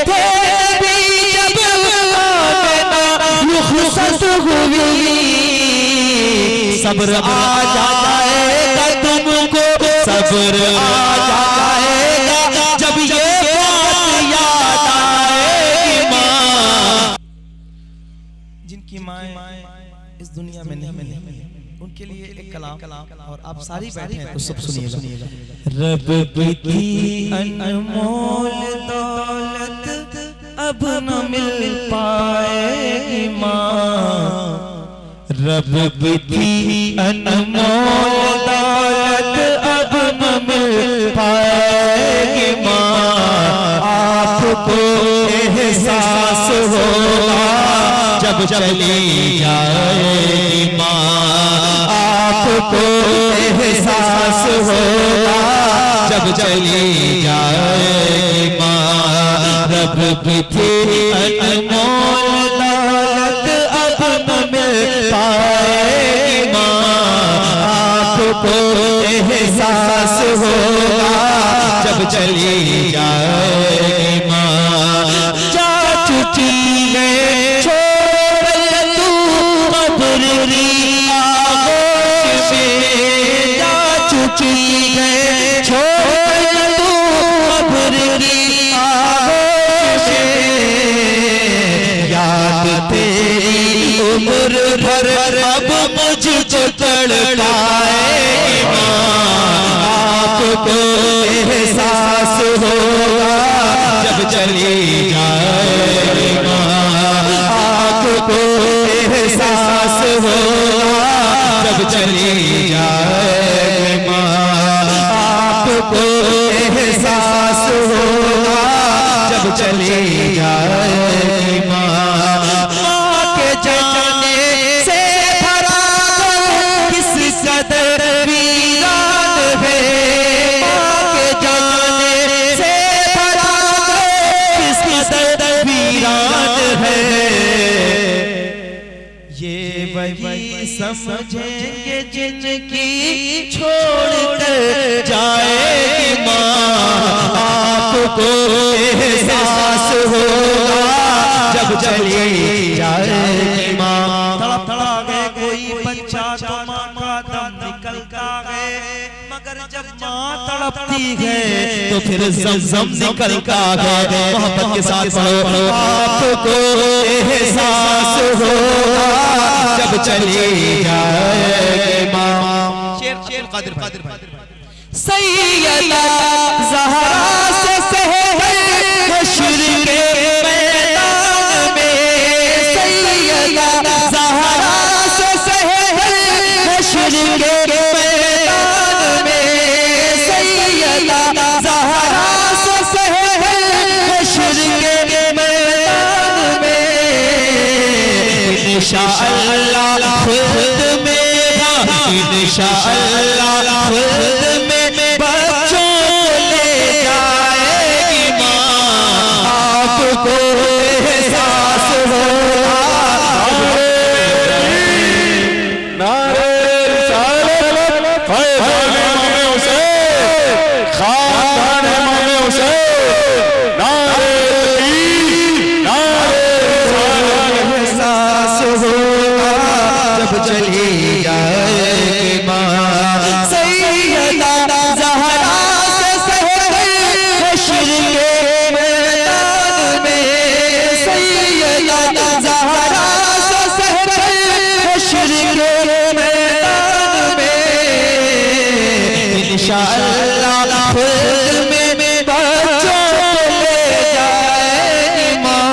थे नबी जब आमना रुखसत हुई। सब्र आ जाएगा तुमको, सब्र आ जाएगा जब ये बात याद आएगी माँ। जिनकी माएँ इस दुनिया में नहीं मिली उनके लिए एक कलाम और आप सारी बैठे हैं तो सब सुनिएगा। रब की अनमोल दौलत अब न मिल पाएगी माँ। रब की अनमोल दौलत अब न मिल पाएगी माँ। आपको एहसास होगा जब चली जाएगी माँ। आपको एहसास होगा जब चली जाएगी माँ। रब की अनमोल दौलत अब न मिल पाएगी माँ। आपको एहसास होगा जब चली जाएगी माँ। जा चुकी है छोड़ तू कब्र की आगोश में। जा चुकी है छोड़ तू कब्र की आगोश में। याद तेरी उम्र भर अब मुझको तड़पाएगी माँ। आपको एहसास होगा जब चली जाएगी माँ। आपको एहसास होगा जब चली जाएगी माँ। आपको एहसास होगा जब चली जाएगी माँ। माँ के जाने से भरा किस कदर वीरान है। माँ के जाने से भरा किस कदर वीरान है। ये वही समझेंगे जिनकी छोड़कर जाएगी माँ। आपको एहसास होगा जब चली जाएगी माँ। तड़प गए कोई बच्चा तो माँ का दम निकलता है। मगर जब माँ तड़पती है तो फिर ज़म निकलता है। मोहब्बत के साथ पढ़ो। आपको एहसास होगा जब चली जाएगी माँ। शेर कादिर भाई। सैयदा ज़हरा से सहर हश्र के मैदान में। सैयदा ज़हरा से सहर हश्र के मैदान में। सैयदा ज़हरा से सहर हश्र के मैदान में। इंशाअल्लाह खुद मेरा, इंशाअल्लाह खुद में बच्चों ले जाएगी माँ। आपको एहसास होगा। नारे रिसालत फैज़ान इमाम हुसैन, खानदान इमाम हुसैन। नारे तकबीर, नारे रिसालत। एहसास होगा जब चली जाएगी माँ। सैयदा ज़हरा से सहर हश्र के मैदान में। सैयदा ज़हरा से सहर हश्र के मैदान में। इंशाअल्लाह खुद में बच्चों ले जाएगी माँ।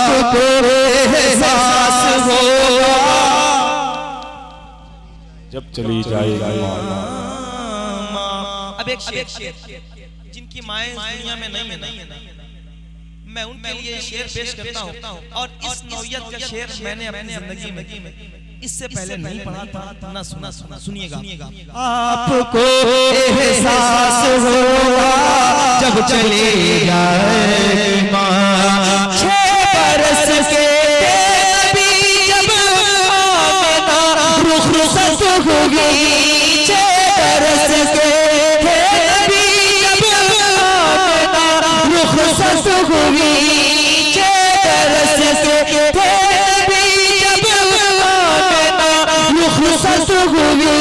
आपको एहसास होगा जब चली जाएगी माँ। अब एक शेर जिनकी माएँ दुनिया में नहीं है, मैं उनके लिए शेर पेश करता हूँ। और इस नौयत का शेर मैंने अपनी जिंदगी में इससे पहले नहीं पढ़ा था ना सुना। सुनिएगा। आपको एहसास होगा जब चली जाएगी माँ। 6 बरस के नबी जब आमना रुखसत हुई। 6 बरस के नबी जब आमना रुखसत हुई। हुई रस के थे नबी जब आमना रुखसत हुई।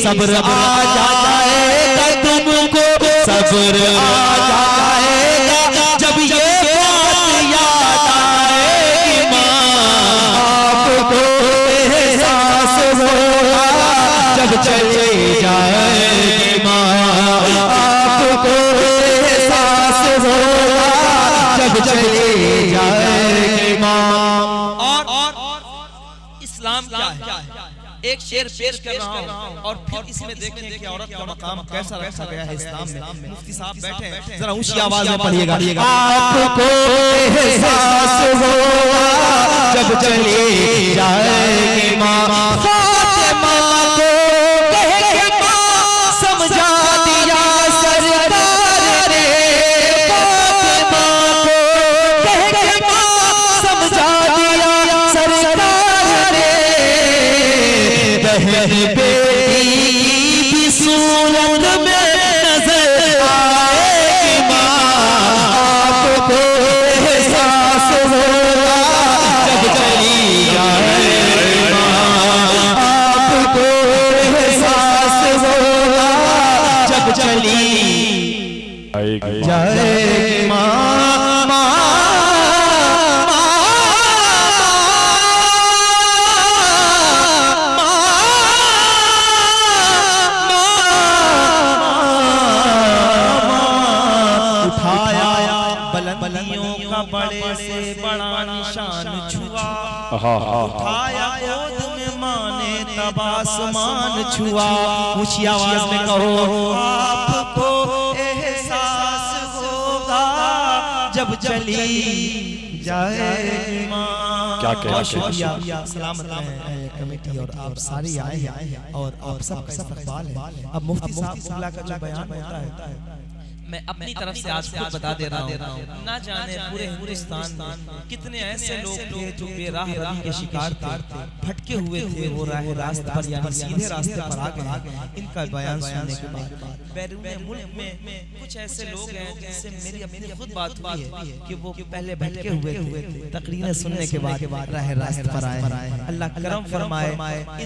सब्र आ जाएगा तुमको, सब्र आ जाएगा जब ये बात याद आएगी माँ। आपको एहसास होगा जब चले जाएगी माँ। आपको एहसास होगा जब चले जाएगी माँ। और इस्लाम क्या है? एक शेर पेश कर रहा हूँ और फिर इसमें देखें कि औरत का मकाम कैसा रखा गया है इस्लाम में। मुफ्ती साहब बैठे हैं, जरा ऊंची आवाज में पढ़िएगा। आपको एहसास होगा जब चले जाएगी माँ। फातिमा को कह के माँ समझा दिया सरकार ने। फातिमा को कह के माँ समझा दिया सरकार ने। बहन बेटी की सूरत में नजर आएगी माँ। आपको एहसास होगा जब चली जाएगी माँ। आपको एहसास होगा जब चली जाएगी माँ। बुलंदियों का बड़े से बड़ा निशान छुआ। उठाया गोद में माँ ने तब आसमान छुआ। ऊंची आवाज में कहो आपको एहसास होगा जब चली जाएगी माँ। क्या शुक्रिया, सलामत है कमेटी और आप सारे आए हैं और आप सबका इस्तकबाल है। अब मुफ्ती साहब का जो बयान होता है मैं अपनी तरफ से आज खुद बता दे रहा हूँ। ना जाने पूरे हिंदुस्तान में कितने ऐसे लोग थे जो बेराह रही के शिकार थे, भटके हुए थे, वो राह रास्त पर यानी सीधे रास्ते पर आ गए। इनका बयान सुनने के बाद बैरून मुल्क में कुछ ऐसे लोग हैं जिनसे मेरी अपनी खुद बात हुई है कि वो पहले भटके हुए थे, तकरीरें सुनने के बाद राह रास्त पर आए। अल्लाह करम फरमाए।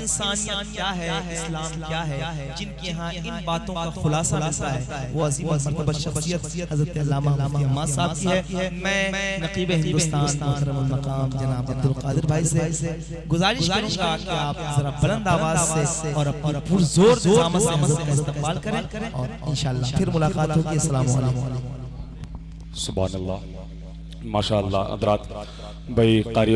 इंसानियत क्या है, इस्लाम क्या है, जिनके यहाँ इन बातों का खुलासा मिलता है वो अजीम मर्तबा शख्सियत हज़रत अल्लामा मुफ्ती अम्मा साहब की है। मैं नक़ीब हिंदुस्तान मोहतरम मकाम जनाब अब्दुल कादिर भाई से गुजारिश करूंगा कि आप जरा बुलंद आवाज से और अपनी पुरजोर ज़मात से हज़रत का इस्तक़बाल करें और इंशाअल्लाह फिर मुलाकात होगी। अस्सलाम वालेकुम। सुभान अल्लाह, माशाअल्लाह। हज़रात भाई कारी